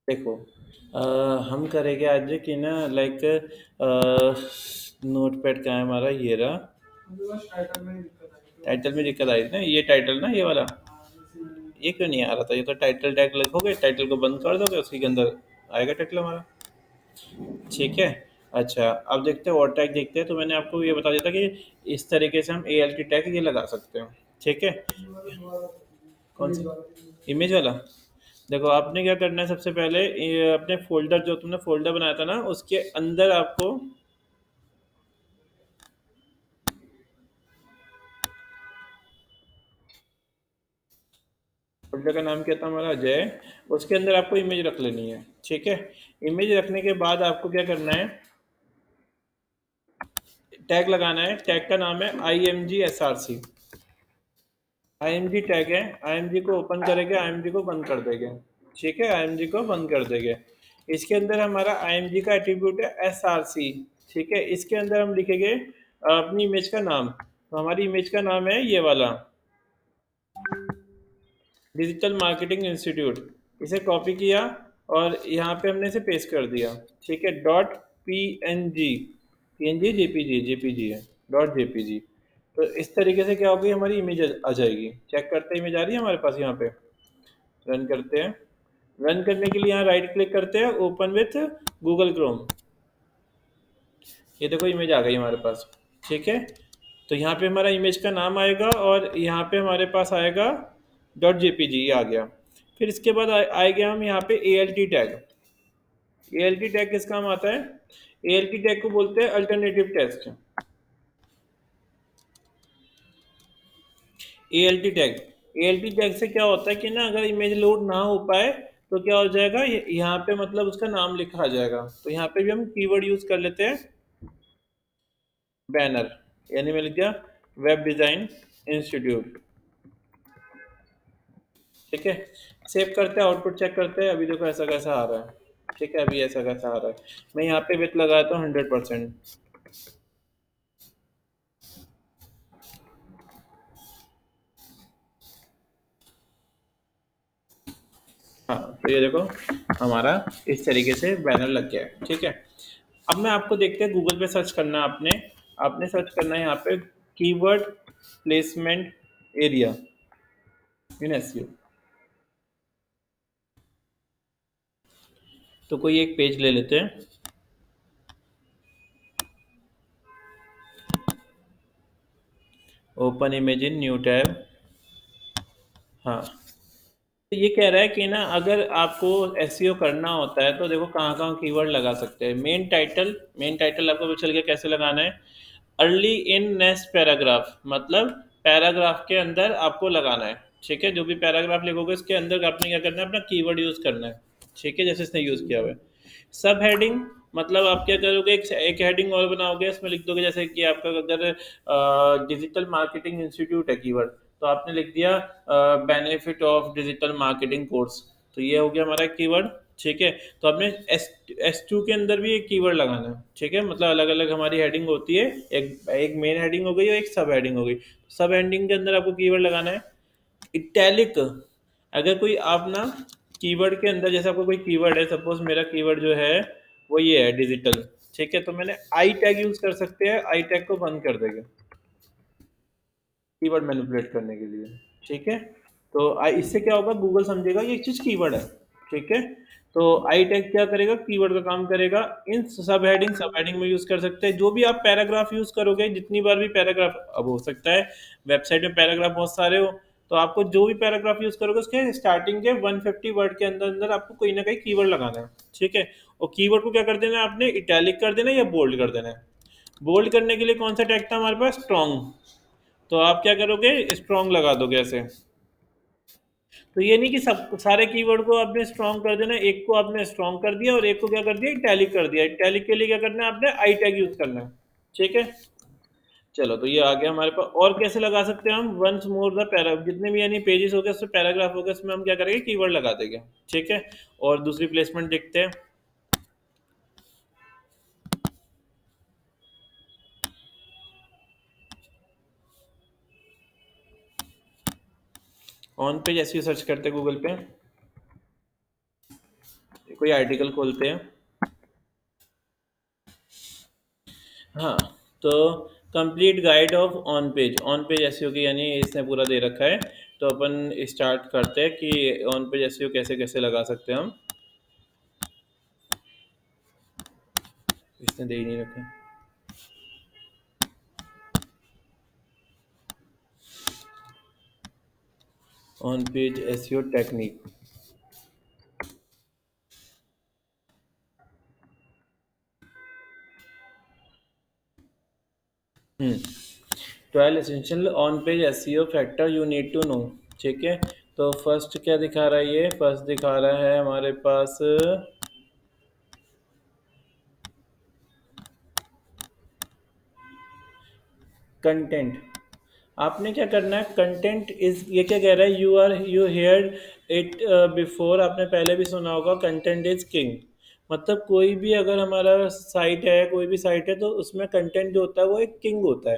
देखो, हम करेंगे आज कि ना लाइक नोट पैड कहाँ है हमारा, ये रहा। टाइटल में दिक्कत आई थी ना, ये टाइटल ना, ये वाला, ये क्यों नहीं आ रहा था? ये तो टाइटल टैग लिखोगे, टाइटल को बंद कर दोगे, उसी के अंदर आएगा टाइटल हमारा। ठीक है। अच्छा, अब देखते हैं और टैग देखते हैं। तो मैंने आपको ये बता दिया था कि इस तरीके से हम ALT टैग ये लगा सकते हैं। ठीक है। कौन सा? इमेज वाला। देखो, आपने क्या करना है, सबसे पहले ये अपने फोल्डर, जो तुमने फोल्डर बनाया था ना, उसके अंदर आपको, फोल्डर का नाम क्या था हमारा, अजय। उसके अंदर आपको इमेज रख लेनी है। ठीक है। इमेज रखने के बाद आपको क्या करना है, टैग लगाना है। टैग का नाम है IMG SRC। IMG टैग है। IMG को ओपन करेंगे, IMG को बंद कर देंगे। ठीक है, IMG को बंद कर देंगे। इसके अंदर हमारा IMG का एट्रीब्यूट है SRC। ठीक है, इसके अंदर हम लिखेंगे अपनी इमेज का नाम। तो हमारी इमेज का नाम है ये वाला, डिजिटल मार्केटिंग इंस्टीट्यूट। इसे कॉपी किया और यहाँ पे हमने इसे पेस्ट कर दिया। ठीक है, डॉट PNG, PNG JPG है, डॉट JPG। तो इस तरीके से क्या होगी, हमारी इमेज आ जाएगी। चेक करते हैं, इमेज आ रही है हमारे पास यहाँ पे। रन करते हैं। रन करने के लिए यहाँ राइट क्लिक करते हैं, ओपन विथ गूगल क्रोम। ये देखो, इमेज आ गई हमारे पास। ठीक है। तो यहाँ पे हमारा इमेज का नाम आएगा और यहाँ पे हमारे पास आएगा डॉट JPG, ये आ गया। फिर इसके बाद आएंगे हम यहाँ पे ALT टैग। ALT टैग किस काम आता है? ALT टैग को बोलते हैं alternative text. ALT tag, ALT tag से क्या होता है कि ना, अगर इमेज लोड ना हो पाए तो क्या हो जाएगा, यहाँ पे मतलब उसका नाम लिखा आ जाएगा। तो यहाँ पे भी हम कीवर्ड यूज कर लेते हैं, बैनर। यानी मैं लिख दिया वेब डिजाइन इंस्टीट्यूट। ठीक है। सेव करते हैं, आउटपुट चेक करते हैं। अभी देखो ऐसा कैसा आ रहा है। ठीक है, अभी ऐसा कैसा आ रहा है। मैं यहाँ पे विथ लगाता हूँ 100%। हाँ, तो ये देखो, हमारा इस तरीके से बैनर लग गया है। ठीक है। अब मैं आपको, देखते हैं, गूगल पे सर्च करना है आपने। आपने सर्च करना है यहाँ पे keyword placement area in SEO। तो कोई एक पेज ले लेते हैं। Open image in new tab. हाँ। तो ये कह रहा है कि ना, अगर आपको SEO करना होता है तो देखो कहाँ कहाँ कीवर्ड लगा सकते हैं। मेन टाइटल आपको पता चल गया कैसे लगाना है। अर्ली इन नेक्स्ट पैराग्राफ, मतलब पैराग्राफ के अंदर आपको लगाना है। ठीक है, जो भी पैराग्राफ लिखोगे उसके अंदर आपने क्या करना है, अपना कीवर्ड यूज करना है। ठीक है, जैसे इसने यूज किया हुआ है। सब हेडिंग, मतलब आप क्या करोगे, एक हेडिंग और बनाओगे, इसमें लिख दोगे जैसे कि आपका अगर डिजिटल मार्केटिंग इंस्टीट्यूट है कीवर्ड, तो आपने लिख दिया benefit of digital marketing course. तो ये हो गया हमारा कीवर्ड। ठीक है। तो आपने S2 के अंदर भी एक कीवर्ड लगाना है। ठीक है, मतलब अलग अलग हमारी हेडिंग होती है। एक एक मेन हेडिंग हो गई और एक सब हेडिंग हो गई। सब हेडिंग के अंदर आपको कीवर्ड लगाना है। इटैलिक, अगर कोई आप ना कीवर्ड के अंदर, जैसे आपको कोई कीवर्ड है, सपोज मेरा कीवर्ड जो है वो ये है डिजिटल। ठीक है, तो मैंने आई टैग यूज कर सकते हैं, आई टैग को बंद कर देंगे कीवर्ड मैनिपुलेट करने के लिए। ठीक है। तो इससे क्या होगा, गूगल समझेगा ये चीज कीवर्ड है। ठीक है। तो आई टैग क्या करेगा, कीवर्ड का काम करेगा। इन सब हेडिंग में यूज कर सकते हैं। जो भी आप पैराग्राफ यूज करोगे, जितनी बार भी पैराग्राफ, अब हो सकता है वेबसाइट में पैराग्राफ बहुत सारे हो, तो आपको जो भी पैराग्राफ यूज करोगे उसके स्टार्टिंग के 150 वर्ड के अंदर अंदर आपको कोई ना कोई कीवर्ड लगाना है। ठीक है। और कीवर्ड को क्या कर देना है आपने, इटैलिक कर देना है या बोल्ड कर देना है। बोल्ड करने के लिए कौन सा टैग था हमारे पास, स्ट्रॉन्ग। तो आप क्या करोगे, स्ट्रॉन्ग लगा दोगे ऐसे। तो ये नहीं कि सब सारे कीवर्ड को आपने स्ट्रॉन्ग कर देना, एक को आपने स्ट्रॉन्ग कर दिया और एक को क्या कर दिया, इटैलिक कर दिया। इटैलिक के लिए क्या करना है, आपने आई टैग यूज करना है। ठीक है। चलो, तो ये आ गया हमारे पास। और कैसे लगा सकते हैं हम, वंस मोर द पैरा, जितने भी यानी पेजेस हो गए, उसमें पैराग्राफ हो गया, उसमें हम क्या करेंगे, कीवर्ड लगा देंगे। ठीक है। और दूसरी प्लेसमेंट देखते हैं। ऑन पेज ऐसे सर्च करते हैं गूगल पे। कोई आर्टिकल खोलते हैं। हाँ, तो complete guide of on page SEO की यानी इसने पूरा दे रखा है। तो अपन स्टार्ट करते हैं कि ऑन पेज एसईओ कैसे कैसे लगा सकते हैं हम। इसने दे ही नहीं रखा। On page SEO technique. Hmm 12 essential on page SEO factor you need to know. ठीक है, तो फर्स्ट क्या दिखा रहा है, ये फर्स्ट दिखा रहा है हमारे पास कंटेंट। आपने क्या करना है, कंटेंट इज, ये क्या कह रहा है, यू हेयर इट बिफोर, आपने पहले भी सुना होगा, कंटेंट इज किंग। मतलब कोई भी अगर हमारा साइट है, कोई भी साइट है, तो उसमें कंटेंट जो होता है वो एक किंग होता है।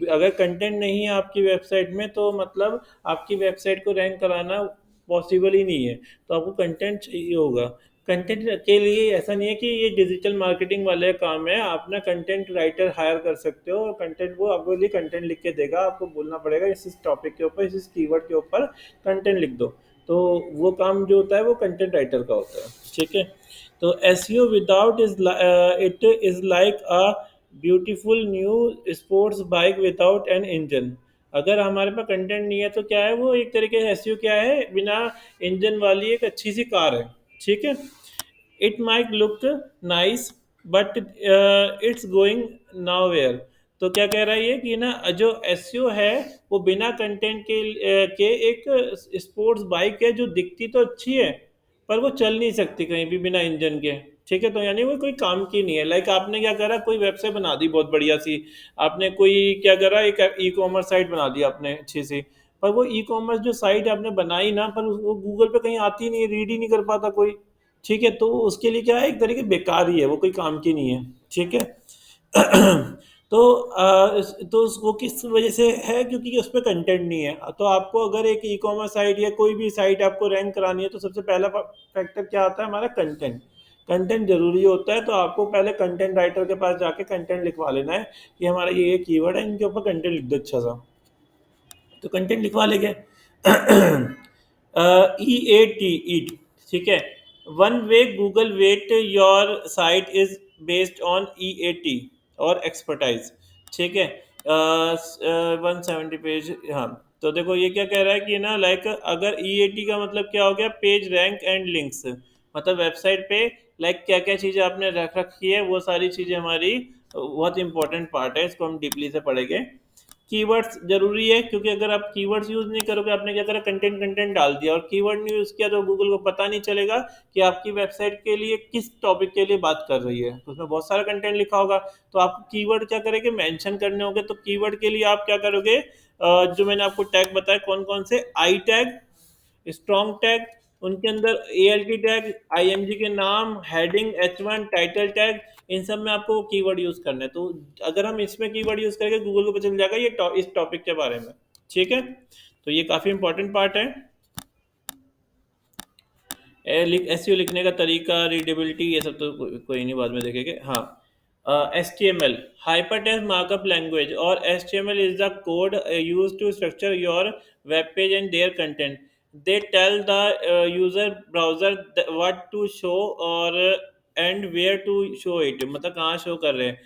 अगर कंटेंट नहीं है आपकी वेबसाइट में तो मतलब आपकी वेबसाइट को रैंक कराना पॉसिबल ही नहीं है। तो आपको कंटेंट चाहिए होगा। कंटेंट के लिए ऐसा नहीं है कि ये डिजिटल मार्केटिंग वाले काम है, आप ना कंटेंट राइटर हायर कर सकते हो और कंटेंट वो आपके लिए कंटेंट लिख के देगा। आपको बोलना पड़ेगा इस टॉपिक के ऊपर, इस कीवर्ड के ऊपर कंटेंट लिख दो। तो वो काम जो होता है वो कंटेंट राइटर का होता है। ठीक है, तो SEO without is it is like a beautiful new sports bike without an engine. अगर हमारे पास कंटेंट नहीं है तो क्या है, वो एक तरीके से एसईओ क्या है, बिना इंजन वाली एक अच्छी सी कार है। ठीक है, it might look nice but it's going nowhere. तो क्या कह रहा है ये कि ना जो एसईओ है वो बिना कंटेंट के एक स्पोर्ट्स बाइक है जो दिखती तो अच्छी है पर वो चल नहीं सकती कहीं भी बिना इंजन के। ठीक है, तो यानी वो कोई काम की नहीं है। लाइक आपने क्या करा, कोई वेबसाइट बना दी बहुत बढ़िया सी, आपने कोई क्या करा, एक ई कॉमर्स साइट बना दी आपने अच्छी सी, पर वो ई कॉमर्स जो साइट आपने बनाई ना, पर वो गूगल पे कहीं आती नहीं, रीड ही नहीं कर पाता कोई। ठीक है, तो उसके लिए क्या है, एक तरीके बेकार ही है, वो कोई काम की नहीं है। ठीक है। तो तो वो किस वजह से है, क्योंकि उस पर कंटेंट नहीं है। तो आपको अगर एक ई कॉमर्स साइट या कोई भी साइट आपको रैंक करानी है तो सबसे पहला फैक्टर क्या आता है, हमारा कंटेंट। कंटेंट जरूरी होता है, तो आपको पहले कंटेंट राइटर के पास जाके कंटेंट लिखवा लेना है कि हमारा ये कीवर्ड है, इनके ऊपर कंटेंट लिख दो अच्छा सा। तो कंटेंट लिखवा लेंगे। E A T eat. ठीक है, one way Google weight your site is based on E A T और एक्सपर्टाइज। ठीक है, 170 पेज। हाँ, तो देखो ये क्या कह रहा है कि ना, लाइक अगर ई ए टी का मतलब क्या हो गया, पेज रैंक एंड लिंक्स। मतलब वेबसाइट पे लाइक क्या क्या चीज़ें आपने रख रखी है, वो सारी चीज़ें हमारी बहुत इंपॉर्टेंट पार्ट है, इसको हम डीपली से पढ़ेंगे। कीवर्ड्स जरूरी है, क्योंकि अगर आप कीवर्ड्स यूज नहीं करोगे, आपने क्या करा, कंटेंट कंटेंट डाल दिया और कीवर्ड नहीं यूज किया, तो गूगल को पता नहीं चलेगा कि आपकी वेबसाइट के लिए किस टॉपिक के लिए बात कर रही है। तो उसमें बहुत सारा कंटेंट लिखा होगा, तो आप कीवर्ड क्या करेंगे, मेंशन करने होंगे। तो कीवर्ड के लिए आप क्या करोगे, जो मैंने आपको टैग बताया कौन कौन से, आई टैग, स्ट्रॉन्ग टैग, उनके अंदर A L T tag, I M G के नाम, heading, H one, title tag, इन सब में आपको कीवर्ड यूज करना है। तो अगर हम इसमें कीवर्ड यूज करेंगे, गूगल को पता चल जाएगा ये इस टॉपिक के बारे में। ठीक है, तो ये काफी इंपॉर्टेंट पार्ट है। एसईओ लिखने का तरीका, रीडेबिलिटी, ये सब तो कोई नहीं, बाद में देखेंगे। हाँ, H T M L, hyper text markup language, और H T M L is the code use to structure your web page and their content. They tell the user browser what to show और and where to show it, मतलब कहाँ show कर रहे हैं।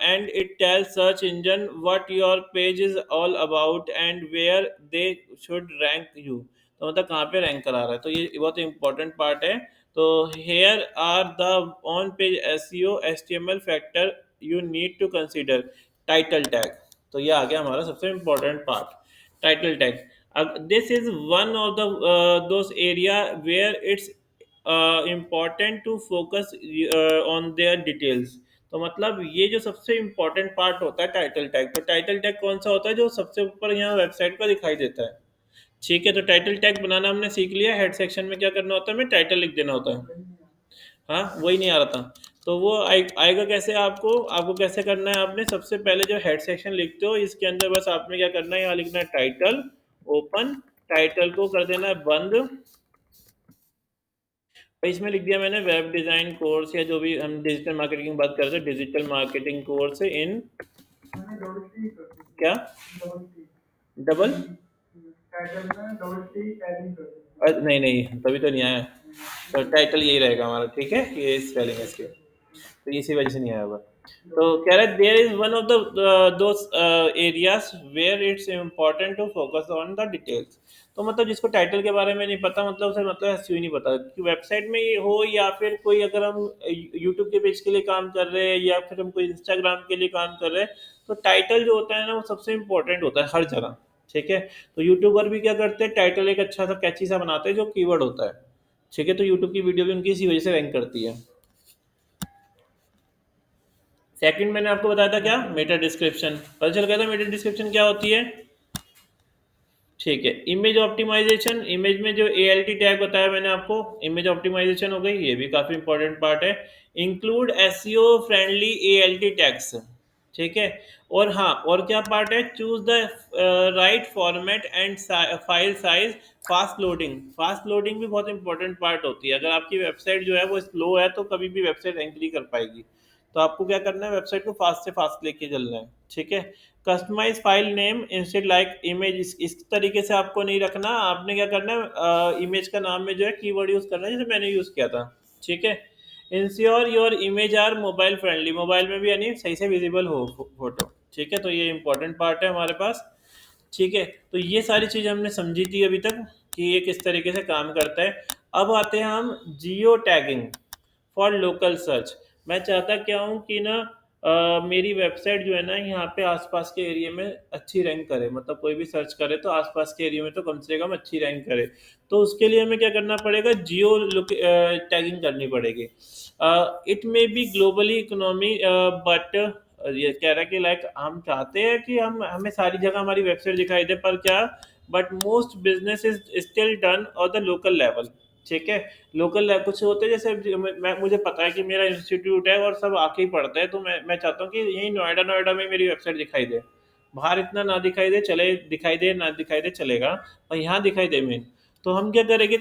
And it tell search engine what your page is all about and where they should rank you. तो मतलब कहाँ पे रैंक करा रहा है, तो ये बहुत इंपॉर्टेंट पार्ट है। तो here are the on page SEO HTML factor you need to consider. Title tag, तो ये आ गया हमारा सबसे important part, title tag. This is one of the those area where it's important to focus on their details. तो मतलब ये जो सबसे इम्पोर्टेंट पार्ट होता है टाइटल टैग, तो टाइटल टैग कौन सा होता है, जो सबसे ऊपर यहाँ वेबसाइट पर दिखाई देता है। ठीक है, तो टाइटल टैग बनाना हमने सीख लिया। हेड सेक्शन में क्या करना होता है, हमें टाइटल लिख देना होता है। हाँ, वही नहीं आ रहा था। तो वो आएगा कैसे, आपको आपको कैसे करना है, आपने सबसे पहले जो हेड सेक्शन लिखते हो इसके अंदर बस आपने क्या करना है, यहाँ लिखना है टाइटल, ओपन, टाइटल को कर देना है बंद, तो इसमें लिख दिया मैंने वेब डिज़ाइन कोर्स, या जो भी हम डिजिटल मार्केटिंग की बात कर रहे थे, डिजिटल मार्केटिंग कोर्स इन क्या डबल, नहीं नहीं तभी तो नहीं आया। तो टाइटल यही रहेगा हमारा, ठीक है, ये स्पेलिंग है इसके, तो इसी वजह से नहीं आया होगा। तो कह रहा है there is one of the those areas where it's important to focus on the details. तो मतलब जिसको टाइटल के बारे में नहीं पता, मतलब उसे मतलब एसईओ नहीं पता कि वेबसाइट में ये हो, या फिर कोई अगर हम यूट्यूब के पेज के लिए काम कर रहे हैं, या फिर हम कोई इंस्टाग्राम के लिए काम कर रहे हैं, तो टाइटल जो होता है ना वो सबसे इम्पोर्टेंट होता है हर जगह, ठीक है। तो यूट्यूबर भी क्या करते हैं, टाइटल एक अच्छा सा कैची सा बनाते हैं जो कीवर्ड होता है, ठीक है। तो यूट्यूब की वीडियो भी उनकी इसी वजह से रैंक करती है। सेकंड मैंने आपको बताया था क्या, मेटा डिस्क्रिप्शन, पता चल गया था मेटा डिस्क्रिप्शन क्या होती है, ठीक है। इमेज ऑप्टिमाइजेशन, इमेज में जो ALT टैग बताया मैंने आपको, इमेज ऑप्टिमाइजेशन हो गई, ये भी काफी इंपॉर्टेंट पार्ट है। Include SEO friendly ALT tags, ठीक है। और हाँ, और क्या पार्ट है, choose the right format and file size, fast loading, fast loading भी बहुत इंपॉर्टेंट पार्ट होती है। अगर आपकी वेबसाइट जो है वो स्लो है तो कभी भी वेबसाइट रैंक नहीं कर पाएगी। तो आपको क्या करना है, वेबसाइट को फास्ट से फास्ट लेके चलना है, ठीक है। Customize file name instead like image, इस तरीके से आपको नहीं रखना, आपने क्या करना है, इमेज का नाम में जो है कीवर्ड यूज करना है, जैसे मैंने यूज किया था, ठीक है। Ensure your image are mobile friendly, mobile में भी यानी सही से विजिबल हो फोटो, ठीक है। तो ये इंपॉर्टेंट पार्ट है हमारे पास, ठीक है। तो ये सारी चीज़ हमने समझी थी अभी तक कि ये किस तरीके से काम करता है। अब आते हैं हम geo tagging for local search. मैं चाहता क्या हूँ कि ना मेरी वेबसाइट जो है ना यहाँ पे आसपास के एरिया में अच्छी रैंक करे, मतलब कोई भी सर्च करे तो आसपास के एरिया में तो कम से कम अच्छी रैंक करे। तो उसके लिए हमें क्या करना पड़ेगा, जियो टैगिंग करनी पड़ेगी। It may be globally economy, but ये कह रहा है कि लाइक हम चाहते हैं कि हम हमें सारी जगह हमारी वेबसाइट दिखाई दे, पर क्या, but most business is still done on the local level, ठीक है। लोकल कुछ होते हैं, जैसे मुझे पता है कि मेरा इंस्टीट्यूट है और सब आके ही पढ़ते हैं, तो मैं चाहता हूँ कि यही नोएडा नोएडा में मेरी वेबसाइट दिखाई दे, बाहर इतना ना दिखाई दे, चले दिखाई दे ना दिखाई दे चलेगा, और यहाँ दिखाई दे मेन। तो हम क्या करेंगे,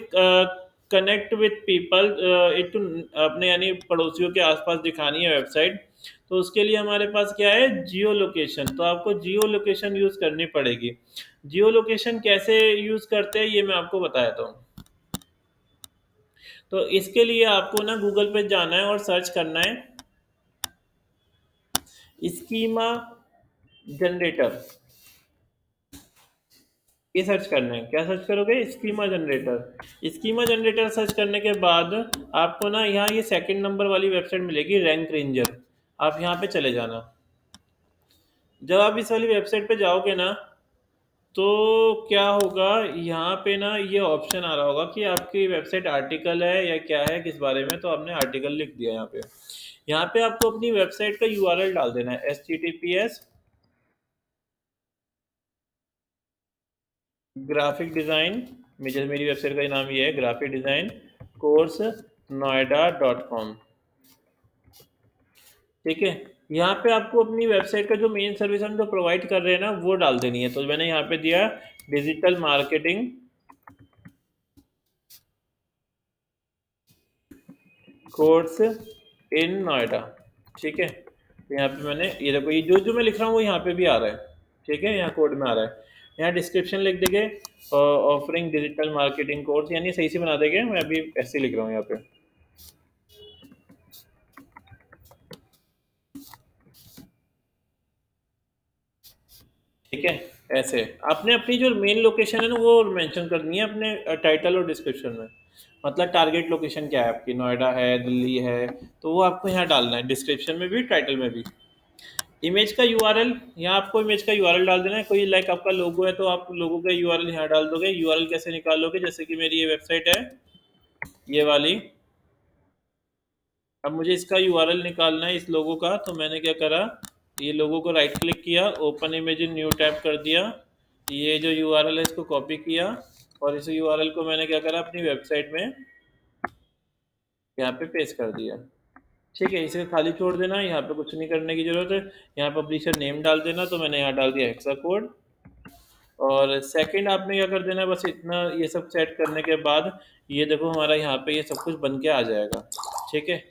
कनेक्ट विथ पीपल, इट अपने यानी पड़ोसियों के आसपास दिखानी है वेबसाइट। तो उसके लिए हमारे पास क्या है, जियो लोकेशन। तो आपको जियो लोकेशन यूज़ करनी पड़ेगी। जियो लोकेशन कैसे यूज़ करते हैं ये मैं आपको बताता हूँ। तो इसके लिए आपको ना गूगल पे जाना है और सर्च करना है स्कीमा जनरेटर, ये सर्च करना है। क्या सर्च करोगे, schema generator. Schema generator search करने के बाद आपको ना यहाँ ये सेकंड नंबर वाली वेबसाइट मिलेगी, रैंक रेंजर। आप यहाँ पे चले जाना। जब आप इस वाली वेबसाइट पे जाओगे ना, तो क्या होगा, यहाँ पे ना ये ऑप्शन आ रहा होगा कि आपकी वेबसाइट आर्टिकल है या क्या है, किस बारे में। तो आपने आर्टिकल लिख दिया यहाँ पे। यहाँ पे आपको अपनी वेबसाइट का यूआरएल डाल देना है, HTTPS ग्राफिक डिज़ाइन, जैसे मेरी वेबसाइट का नाम ये है, ग्राफिक डिज़ाइन कोर्स noida.com, ठीक है। यहाँ पे आपको अपनी वेबसाइट का जो मेन सर्विस हम जो प्रोवाइड कर रहे हैं ना वो डाल देनी है। तो मैंने यहाँ पे दिया digital marketing course in Noida, ठीक है। तो यहाँ पे मैंने ये देखो, ये जो जो मैं लिख रहा हूँ वो यहाँ पे भी आ रहा है, ठीक है, यहाँ कोड में आ रहा है। यहाँ डिस्क्रिप्शन लिख देंगे ऑफरिंग डिजिटल मार्केटिंग कोर्स, यानी सही से बना देंगे, मैं अभी ऐसे लिख रहा हूँ यहाँ पे, ठीक है। ऐसे आपने अपनी जो मेन लोकेशन है ना वो मेंशन करनी है अपने टाइटल और डिस्क्रिप्शन में। मतलब टारगेट लोकेशन क्या है आपकी, नोएडा है, दिल्ली है, तो वो आपको यहाँ डालना है, डिस्क्रिप्शन में भी टाइटल में भी। इमेज का यूआरएल, यहाँ आपको इमेज का यूआरएल डाल देना है। कोई लाइक आपका लोगो है तो आप लोगो का यूआरएल यहाँ डाल दोगे। यूआरएल कैसे निकालोगे, जैसे कि मेरी ये वेबसाइट है ये वाली, अब मुझे इसका यूआरएल निकालना है इस लोगो का। तो मैंने क्या करा, ये लोगो को राइट क्लिक किया, open image in new tab कर दिया, ये जो यूआरएल है इसको कॉपी किया, और इस यूआरएल को मैंने क्या करा अपनी वेबसाइट में यहाँ पे पेस्ट कर दिया, ठीक है। इसे खाली छोड़ देना, यहाँ पे कुछ नहीं करने की जरूरत है। यहाँ पब्लिशर नेम डाल देना, तो मैंने यहाँ डाल दिया हेक्सा कोड, और सेकंड आपने क्या कर देना है, बस इतना ये सब सेट करने के बाद ये देखो हमारा यहाँ पे ये सब कुछ बन के आ जाएगा। ठीक है,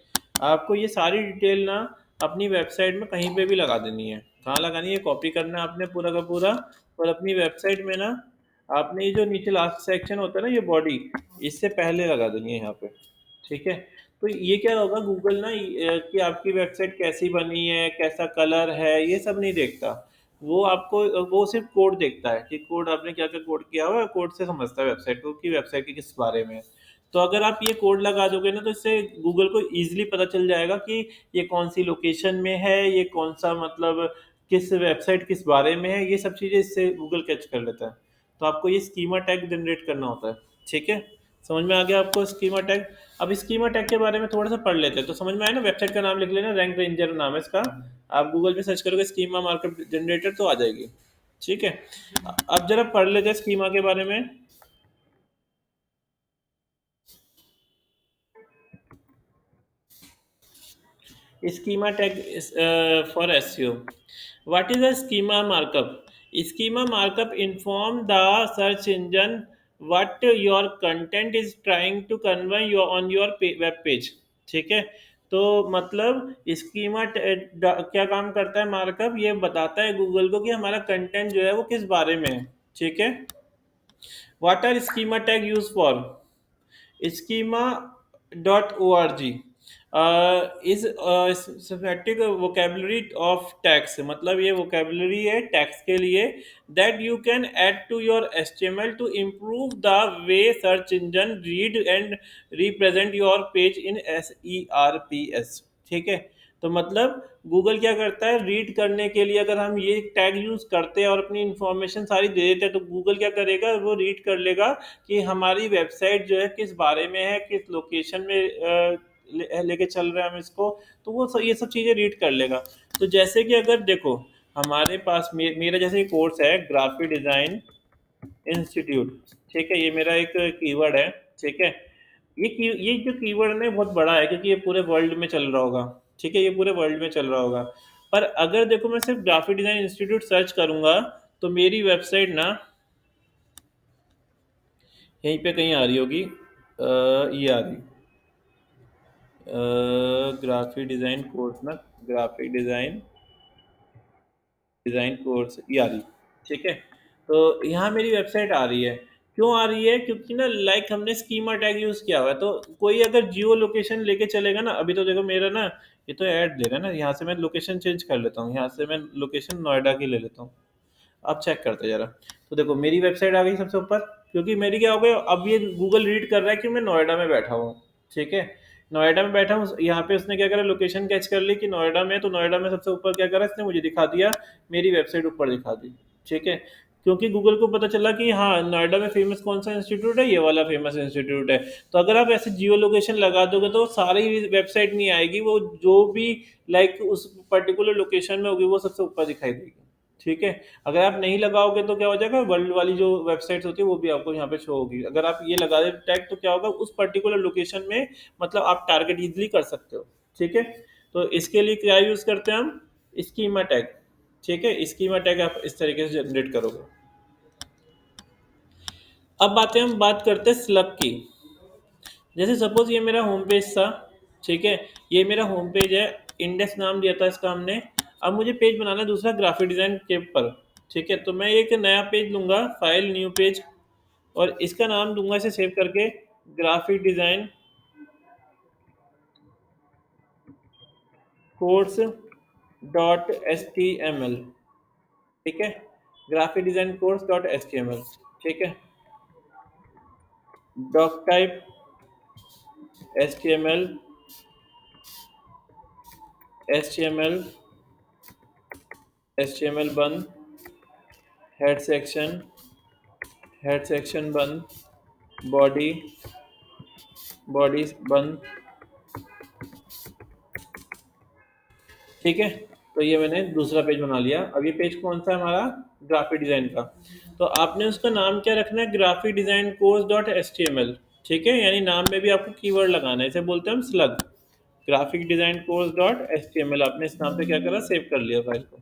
आपको ये सारी डिटेल ना अपनी वेबसाइट में कहीं पे भी लगा देनी है। कहाँ लगानी है, कॉपी करना है आपने पूरा का पूरा, और अपनी वेबसाइट में ना आपने ये जो नीचे लास्ट सेक्शन होता है ना, ये बॉडी, इससे पहले लगा देनी है यहाँ पे। ठीक है, तो ये क्या होगा, गूगल ना कि आपकी वेबसाइट कैसी बनी है, कैसा कलर है, ये सब नहीं देखता। वो आपको वो सिर्फ कोड देखता है कि कोड आपने क्या क्या कोड किया हुआ है, कोड से समझता है वेबसाइट को कि वेबसाइट के किस बारे में है। तो अगर आप ये कोड लगा दोगे ना, तो इससे गूगल को ईजिली पता चल जाएगा कि ये कौन सी लोकेशन में है, ये कौन सा मतलब किस वेबसाइट किस बारे में है, ये सब चीज़ें इससे गूगल कैच कर लेता है। तो आपको ये स्कीमा टैग जनरेट करना होता है। ठीक है, समझ में आ गया आपको स्कीमा टैग। अब स्कीमा टैग के बारे में थोड़ा सा पढ़ लेते हैं, तो समझ में आया ना, वेबसाइट का नाम लिख लेना, रैंक रेंजर नाम है इसका। आप गूगल पे सर्च करोगे स्कीमा मार्कअप जनरेटर तो आ जाएगी। ठीक है, अब जरा पढ़ लेते हैं स्कीमा के बारे में। Schema tag is for SEO. What is a schema markup? Schema markup inform the search engine what your content is trying to convey on your web page. ठीक है, तो मतलब स्कीमा क्या काम करता है, मार्कअप ये बताता है गूगल को कि हमारा कंटेंट जो है वो किस बारे में है। ठीक है, what are schema tag use for, schema.org is systematic vocabulary of tags, मतलब ये वोकेबलरी है टैक्स के लिए, that you can add to your HTML to improve the way search engine read and represent your page in SERPs। ठीक है, तो मतलब Google क्या करता है, रीड करने के लिए अगर हम ये टैग यूज करते हैं और अपनी इंफॉर्मेशन सारी दे देते हैं, तो गूगल क्या करेगा, वो रीड कर लेगा कि हमारी वेबसाइट जो है किस बारे में है, किस लोकेशन में लेके चल रहे हैं हम इसको। तो वो ये सब चीज़ें रीड कर लेगा। तो जैसे कि अगर देखो हमारे पास मेरा जैसे कोर्स है ग्राफिक डिज़ाइन इंस्टीट्यूट। ठीक है, ये मेरा एक कीवर्ड है। ठीक है, ये जो कीवर्ड है बहुत बड़ा है, क्योंकि ये पूरे वर्ल्ड में चल रहा होगा। ठीक है, ये पूरे वर्ल्ड में चल रहा होगा। पर अगर देखो मैं सिर्फ ग्राफिक डिज़ाइन इंस्टीट्यूट सर्च करूंगा, तो मेरी वेबसाइट ना यहीं पे कहीं आ रही होगी, ये आ रही ग्राफिक डिज़ाइन कोर्स ना, ग्राफिक डिज़ाइन कोर्स ये आ रही। ठीक है, तो यहाँ मेरी वेबसाइट आ रही है। क्यों आ रही है, क्योंकि ना लाइक हमने स्कीमा टैग यूज़ किया हुआ है। तो कोई अगर जियो लोकेशन लेके चलेगा ना, अभी तो देखो मेरा ना ये तो ऐड दे रहा है ना, यहाँ से मैं लोकेशन चेंज कर लेता हूँ, यहाँ से मैं लोकेशन नोएडा की ले लेता हूँ। अब चेक करते हैं जरा। तो देखो मेरी वेबसाइट आ गई सबसे ऊपर, क्योंकि मेरी क्या हो गया, अब ये गूगल रीड कर रहा है कि मैं नोएडा में बैठा हूँ। ठीक है, नोएडा में बैठा हूँ, यहाँ पे उसने क्या करा, लोकेशन कैच कर ली कि नोएडा में, तो नोएडा में सबसे ऊपर क्या करा, इसने मुझे दिखा दिया, मेरी वेबसाइट ऊपर दिखा दी। ठीक है, क्योंकि गूगल को पता चला कि हाँ नोएडा में फेमस कौन सा इंस्टीट्यूट है, ये वाला फेमस इंस्टीट्यूट है। तो अगर आप ऐसे जियो लोकेशन लगा दोगे तो सारी वेबसाइट नहीं आएगी, वो जो भी लाइक उस पर्टिकुलर लोकेशन में होगी वो सबसे ऊपर दिखाई देगी। ठीक है, अगर आप नहीं लगाओगे तो क्या हो जाएगा, वर्ल्ड वाली जो वेबसाइट्स होती है वो भी आपको यहाँ पे शो होगी। अगर आप ये लगा दे टैग, तो क्या होगा, उस पर्टिकुलर लोकेशन में मतलब आप टारगेट इजीली कर सकते हो। ठीक है, तो इसके लिए क्या यूज़ करते हैं हम, स्कीमा टैग। ठीक है, स्कीमा टैग आप इस तरीके से जनरेट करोगे। अब हम बात करते हैं स्लग की। जैसे सपोज ये मेरा होम पेज था। ठीक है, ये मेरा होम पेज है, इंडेक्स नाम दिया था इसका हमने। अब मुझे पेज बनाना है दूसरा ग्राफिक डिज़ाइन के पर। ठीक है, तो मैं एक नया पेज लूँगा, फाइल न्यू पेज, और इसका नाम दूंगा इसे सेव करके ग्राफिक डिज़ाइन कोर्स .html। ठीक है, ग्राफिक डिज़ाइन कोर्स .html। ठीक है, doctype HTML, HTML, HTML बंद, हेड सेक्शन, हेड सेक्शन बंद, बॉडी, बॉडी बंद। ठीक है, तो ये मैंने दूसरा पेज बना लिया। अब ये पेज कौन सा है हमारा, ग्राफिक डिज़ाइन का। तो आपने उसका नाम क्या रखना है, ग्राफिक डिज़ाइन कोर्स .html। ठीक है, यानी नाम में भी आपको कीवर्ड लगाना है, इसे बोलते हैं हम slug. Graphic design course .html आपने इस नाम से क्या करा, सेव कर लिया फाइल को।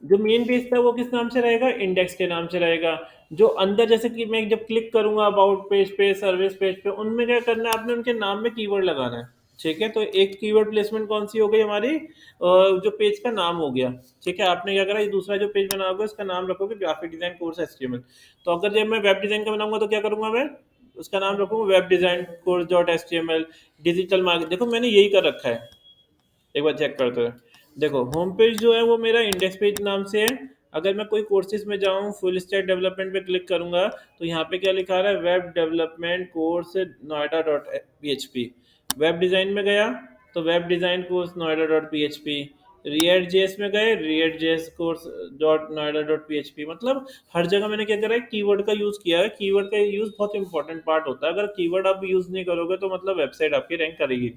जो मेन पेज था वो किस नाम से रहेगा, इंडेक्स के नाम से रहेगा। जो अंदर जैसे कि मैं जब क्लिक करूंगा अबाउट पेज पे, सर्विस पेज पे, उनमें क्या करना है, आपने उनके नाम में कीवर्ड लगाना है। ठीक है, तो एक कीवर्ड प्लेसमेंट कौन सी हो गई हमारी, जो पेज का नाम हो गया। ठीक है, आपने क्या करा, ये दूसरा जो पेज बनाओगे उसका नाम रखोगे ग्राफिक डिजाइन कोर्स एचटीएमएल। तो अगर जब मैं वेब डिजाइन का बनाऊंगा तो क्या करूंगा मैं, उसका नाम रखूंगा web design course dot HTML. Digital market, देखो मैंने यही कर रखा है, एक बार चेक करते हैं। देखो होम पेज जो है वो मेरा इंडेक्स पेज नाम से है। अगर मैं कोई कोर्सेज में जाऊँ, फुल स्टैक डेवलपमेंट पे क्लिक करूंगा, तो यहाँ पे क्या लिखा रहा है, web development course Noida dot P H P. Web design में गया तो web design course Noida dot P H P. React JS में गए, react JS course dot Noida dot P H P. मतलब हर जगह मैंने क्या करा है, कीवर्ड का यूज़ किया है। कीवर्ड का यूज़ बहुत इंपॉर्टेंट पार्ट होता है। अगर कीवर्ड आप यूज़ नहीं करोगे तो मतलब वेबसाइट आपकी रैंक करेगी।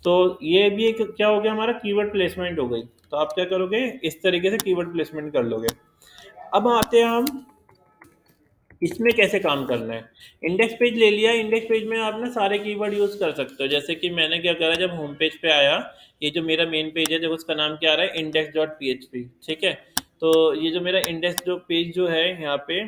तो ये भी एक क्या हो गया, हमारा कीवर्ड प्लेसमेंट हो गई। तो आप क्या करोगे, इस तरीके से कीवर्ड प्लेसमेंट कर लोगे। अब आते हैं हम इसमें कैसे काम करना है। इंडेक्स पेज ले लिया, इंडेक्स पेज में आप ना सारे कीवर्ड यूज़ कर सकते हो। जैसे कि मैंने क्या करा, जब होम पेज पे आया, ये जो मेरा मेन पेज है, जब उसका नाम क्या आ रहा है, index dot P H P. ठीक है, तो ये जो मेरा इंडेक्स जो पेज जो है यहाँ पे,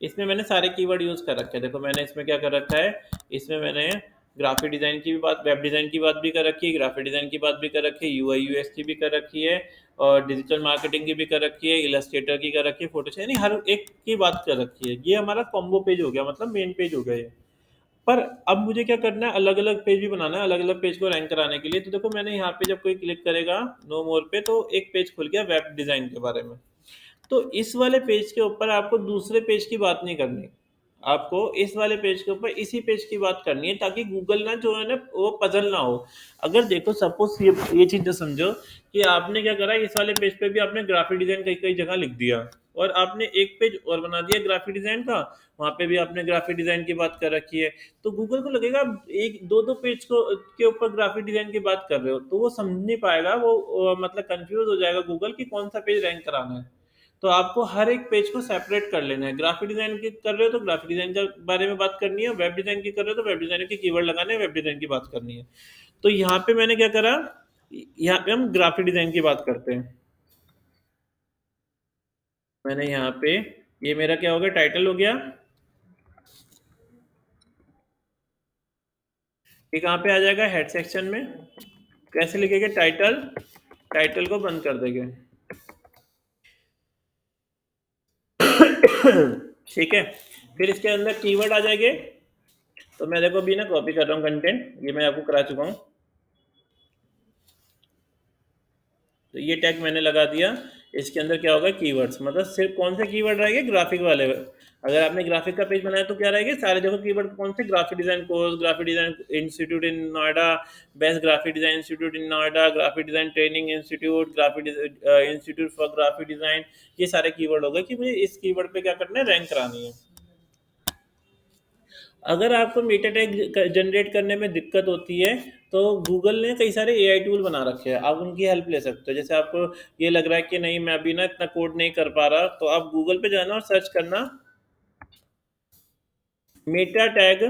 इसमें मैंने सारे कीवर्ड यूज़ कर रखे हैं। देखो मैंने इसमें क्या कर रखा है, इसमें मैंने ग्राफिक डिज़ाइन की भी बात, वेब डिज़ाइन की बात भी कर रखी है, ग्राफिक डिज़ाइन की बात भी कर रखी है, यूआई यूएक्स की भी कर रखी है, और डिजिटल मार्केटिंग की भी कर रखी है, इलस्ट्रेटर की कर रखी है, फोटो, यानी हर एक की बात कर रखी है। ये हमारा कॉम्बो पेज हो गया, मतलब मेन पेज हो गया ये। पर अब मुझे क्या करना है, अलग अलग पेज भी बनाना है, अलग अलग पेज को रैंक कराने के लिए। तो देखो मैंने यहाँ पे जब कोई क्लिक करेगा नो मोर पे, तो एक पेज खुल गया वेब डिज़ाइन के बारे में। तो इस वाले पेज के ऊपर आपको दूसरे पेज की बात नहीं करनी, आपको इस वाले पेज के ऊपर इसी पेज की बात करनी है, ताकि गूगल ना जो है ना वो पजल ना हो। अगर देखो सपोज ये चीज़ जो समझो कि आपने क्या करा, इस वाले पेज पे भी आपने ग्राफिक डिजाइन कई कई जगह लिख दिया, और आपने एक पेज और बना दिया ग्राफिक डिजाइन का, वहां पे भी आपने ग्राफिक डिजाइन की बात कर रखी है। तो गूगल को लगेगा एक दो दो पेज को के ऊपर ग्राफिक डिजाइन की बात कर रहे हो, तो वो समझ नहीं पाएगा, वो मतलब कंफ्यूज हो जाएगा गूगल की कौन सा पेज रैंक कराना है। तो आपको हर एक पेज को सेपरेट कर लेना है। ग्राफिक डिजाइन की कर रहे हो तो ग्राफिक डिजाइन के बारे में बात करनी है, वेब डिजाइन की कर रहे हो तो वेब डिजाइन के कीवर्ड लगाने हैं, वेब डिजाइन की बात करनी है। तो यहाँ पे मैंने क्या करा, यहाँ पे हम ग्राफिक डिजाइन की बात करते हैं। मैंने यहाँ पे, ये मेरा क्या हो गया, टाइटल हो गया। ये कहाँ पे आ जाएगा, हेड सेक्शन में। कैसे लिखेंगे, टाइटल, टाइटल को बंद कर देंगे। ठीक है, फिर इसके अंदर कीवर्ड आ जाएंगे। तो मैं देखो अभी ना कॉपी कर रहा हूँ कंटेंट, ये मैं आपको करा चुका हूँ। तो ये टैग मैंने लगा दिया। इसके अंदर क्या होगा, कीवर्ड्स, मतलब सिर्फ कौन से कीवर्ड रहेंगे, ग्राफिक वाले। अगर आपने ग्राफिक का पेज बनाया तो क्या रहेंगे, सारे देखो कीवर्ड कौन से, graphic design course, graphic design institute in Noida, best graphic design institute in Noida, graphic design training institute, graphic institute for graphic design. ये सारे कीवर्ड हो गए कि मुझे इस कीवर्ड पे क्या करना है, रैंक करानी है। अगर आपको मेटा टैग जनरेट करने में दिक्कत होती है, तो गूगल ने कई सारे एआई टूल बना रखे हैं, आप उनकी हेल्प ले सकते हो। जैसे आपको ये लग रहा है कि नहीं मैं अभी ना इतना कोड नहीं कर पा रहा, तो आप गूगल पे जाना और सर्च करना मेटा टैग,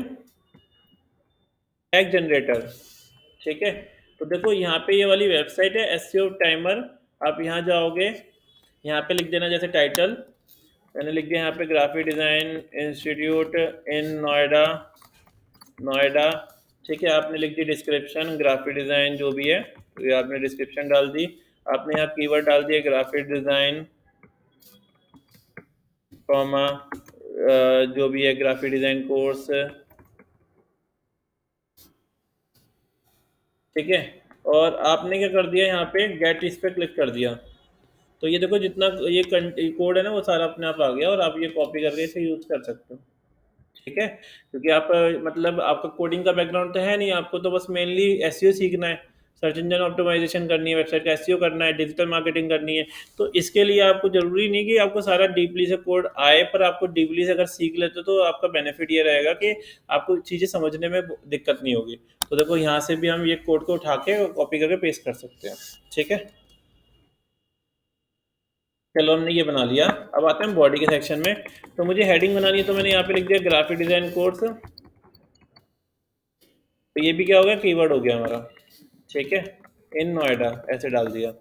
टैग जनरेटर। ठीक है, तो देखो यहाँ पे ये वाली वेबसाइट है एसईओ टाइमर। आप यहाँ जाओगे, यहाँ पे लिख देना जैसे टाइटल, मैंने लिख दिया यहाँ पे ग्राफिक डिज़ाइन इंस्टीट्यूट इन नोएडा, नोएडा। ठीक है, आपने लिख दी डिस्क्रिप्शन ग्राफिक डिज़ाइन जो भी है, तो ये आपने डिस्क्रिप्शन डाल दी। आपने यहाँ कीवर्ड डाल दिया ग्राफिक डिज़ाइन, कॉमा जो भी है ग्राफिक डिज़ाइन कोर्स। ठीक है, और आपने क्या कर दिया, यहाँ पे गेट इस पे क्लिक कर दिया। तो ये देखो जितना ये कोड है ना वो सारा अपने आप आ गया, और आप ये कॉपी करके इसे यूज़ कर सकते हो। ठीक है, क्योंकि आप मतलब आपका कोडिंग का बैकग्राउंड तो है नहीं, आपको तो बस मेनली एसईओ सीखना है, सर्च इंजन ऑप्टिमाइजेशन करनी है, वेबसाइट का एसईओ करना है, डिजिटल मार्केटिंग करनी है। तो इसके लिए आपको ज़रूरी नहीं कि आपको सारा डीपली से कोड आए, पर आपको डीपली से अगर सीख लेते हो तो आपका बेनिफिट ये रहेगा कि आपको चीज़ें समझने में दिक्कत नहीं होगी। तो देखो यहाँ से भी हम ये कोड को उठा के कॉपी करके पेस्ट कर सकते हैं। ठीक है, चलो हमने ये बना लिया। अब आते हैं बॉडी के सेक्शन में। तो मुझे हेडिंग बनानी है, तो मैंने यहाँ पे लिख दिया ग्राफिक डिज़ाइन कोर्स। तो ये भी क्या हो गया, कीवर्ड हो गया हमारा। ठीक है, इन नोएडा ऐसे डाल दिया।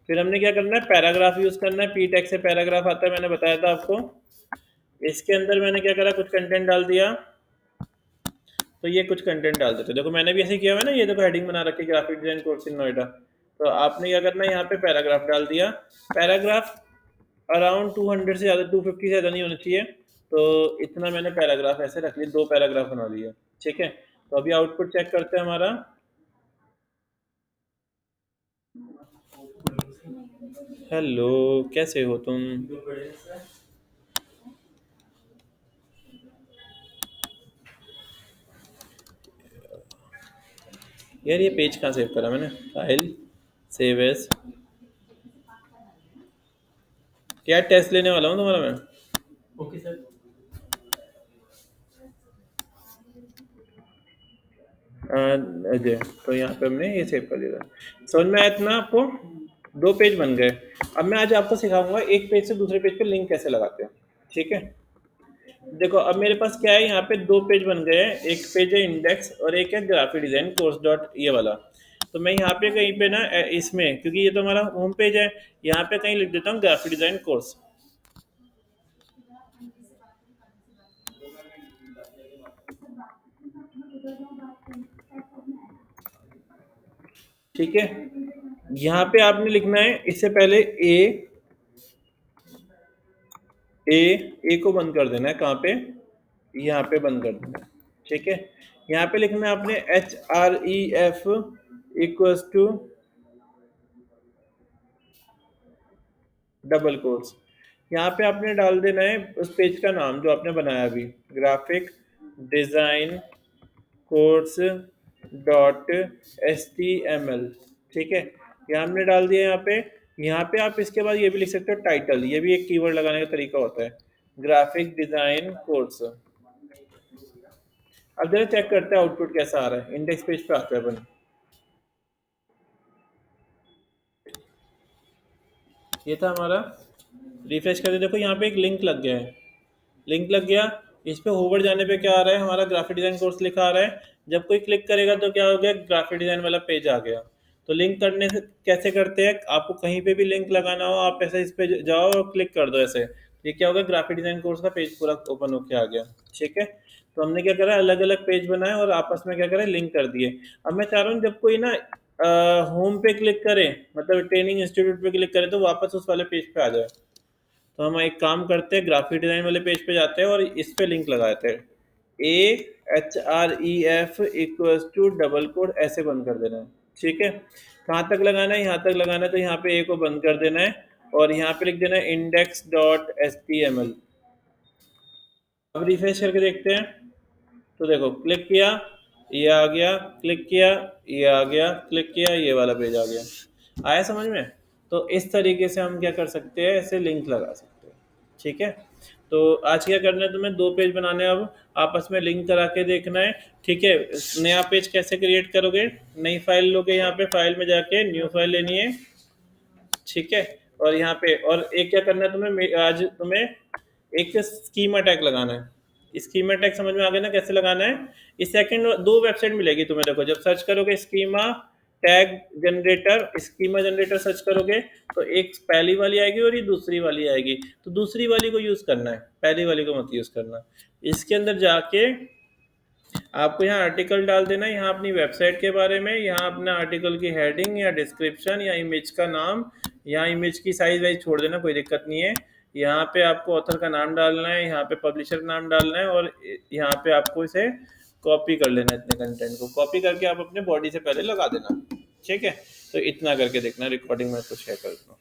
फिर हमने क्या करना है, पैराग्राफ यूज करना है। पी टैग से पैराग्राफ आता है, मैंने बताया था आपको। इसके अंदर मैंने क्या करा, कुछ कंटेंट डाल दिया। तो ये कुछ कंटेंट डाल देते, देखो मैंने भी ऐसे किया हुआ है ना, ये देखो हेडिंग बना रखी है graphic design course in Noida. तो आपने क्या करना है, यहाँ पे पैराग्राफ डाल दिया। पैराग्राफ अराउंड 200 से ज़्यादा, 250 से ज़्यादा नहीं होना चाहिए। तो इतना मैंने पैराग्राफ ऐसे रख लिया, 2 पैराग्राफ बना लिया। ठीक है, तो अभी आउटपुट चेक करते हैं हमारा। हेलो, कैसे हो तुम? यार ये पेज कहाँ सेव करा मैंने, फाइल, सेव एज। क्या टेस्ट लेने वाला हूँ तुम्हारा मैं। Okay sir. अजय, तो यहाँ पे हमने ये सेव कर लिया। समझ में आया ना आपको? 2 पेज बन गए। अब मैं आज आपको सिखाऊंगा एक पेज से दूसरे पेज पे लिंक कैसे लगाते हैं। ठीक है, देखो अब मेरे पास क्या है, यहाँ पे 2 पेज बन गए हैं। एक पेज है इंडेक्स और एक है ग्राफिक डिजाइन कोर्स डॉट ये वाला। तो मैं यहाँ पे कहीं पे ना इसमें, क्योंकि ये तो हमारा होम पेज है, यहाँ पे कहीं लिख देता हूँ ग्राफिक डिजाइन कोर्स। ठीक है, यहाँ पे आपने लिखना है इससे पहले ए को बंद कर देना है। कहाँ पे? यहाँ पे बंद कर देना है। ठीक है, यहाँ पे लिखना है आपने HREF equals to double quotes. यहाँ पे आपने डाल देना है उस पेज का नाम जो आपने बनाया अभी, graphic design course dot HTML। ठीक है, यहाँ हमने डाल दिया। यहाँ पे आप इसके बाद ये भी लिख सकते हो टाइटल, ये भी एक कीवर्ड लगाने का तरीका होता है, ग्राफिक डिजाइन कोर्स। अब जरा चेक करते हैं आउटपुट कैसा आ रहा है। इंडेक्स पेज पे आते हैं अपन, ये था हमारा। रिफ्रेश करके देखो, यहाँ पे एक लिंक लग गया है। लिंक लग गया, इस पे होवर जाने पे क्या आ रहा है, हमारा ग्राफिक डिजाइन कोर्स लिखा आ रहा है। जब कोई क्लिक करेगा तो क्या हो गया, ग्राफिक डिजाइन वाला पेज आ गया। तो लिंक करने से कैसे करते हैं, आपको कहीं पे भी लिंक लगाना हो, आप ऐसे इस पे जाओ और क्लिक कर दो ऐसे, ये क्या होगा, ग्राफिक डिजाइन कोर्स का पेज पूरा ओपन होके आ गया। ठीक है, तो हमने क्या करा, अलग अलग पेज बनाए और आपस में क्या करें, लिंक कर दिए। अब मैं चाह रहा हूँ जब कोई ना होम पे क्लिक करे, मतलब ट्रेनिंग इंस्टीट्यूट पे क्लिक करे, तो वापस उस वाले पेज पे आ जाए। तो हम एक काम करते हैं, ग्राफिक डिजाइन वाले पेज पे जाते हैं और इस पे लिंक लगाते हैं, HREF equals to double code, ऐसे बंद कर देना है। ठीक है, कहाँ तक लगाना है, यहाँ तक लगाना है। तो यहाँ पे ए को बंद कर देना है और यहाँ पे लिख देना है इंडेक्स डॉट HTML। अब रिफ्रेश करके देखते हैं, तो देखो क्लिक किया ये आ गया, क्लिक किया ये आ गया, क्लिक किया ये वाला पेज आ गया। आया समझ में? तो इस तरीके से हम क्या कर सकते हैं, ऐसे लिंक लगा सकते हैं। ठीक है, तो आज क्या करना है, तुम्हें 2 पेज बनाने हैं, अब आपस में लिंक करा के देखना है। ठीक है, नया पेज कैसे क्रिएट करोगे, नई फाइल लोगे, यहाँ पे फाइल में जाके न्यू फाइल लेनी है। ठीक है, और यहाँ पे और एक क्या करना है तुम्हें, आज तुम्हें एक स्कीमा टैग लगाना है। स्कीमा टैग समझ में आ गया ना कैसे लगाना है? इस सेकंड 2 वेबसाइट मिलेगी तुम्हें, देखो जब सर्च करोगे schema tag generator, schema generator search करोगे तो एक पहली वाली आएगी और ये दूसरी वाली आएगी। तो दूसरी वाली को यूज करना है, पहली वाली को मत यूज करना। इसके अंदर जाके आपको यहाँ आर्टिकल डाल देना है, यहाँ अपनी वेबसाइट के बारे में, यहाँ अपना आर्टिकल की हेडिंग या डिस्क्रिप्शन या इमेज का नाम, यहाँ इमेज की साइज वाइज छोड़ देना, कोई दिक्कत नहीं है। यहाँ पे आपको ऑथर का नाम डालना है, यहाँ पे पब्लिशर का नाम डालना है और यहाँ पे आपको इसे कॉपी कर लेना है। इतने कंटेंट को कॉपी करके आप अपने बॉडी से पहले लगा देना। ठीक है, तो इतना करके देखना, रिकॉर्डिंग में कुछ है कर दूँ।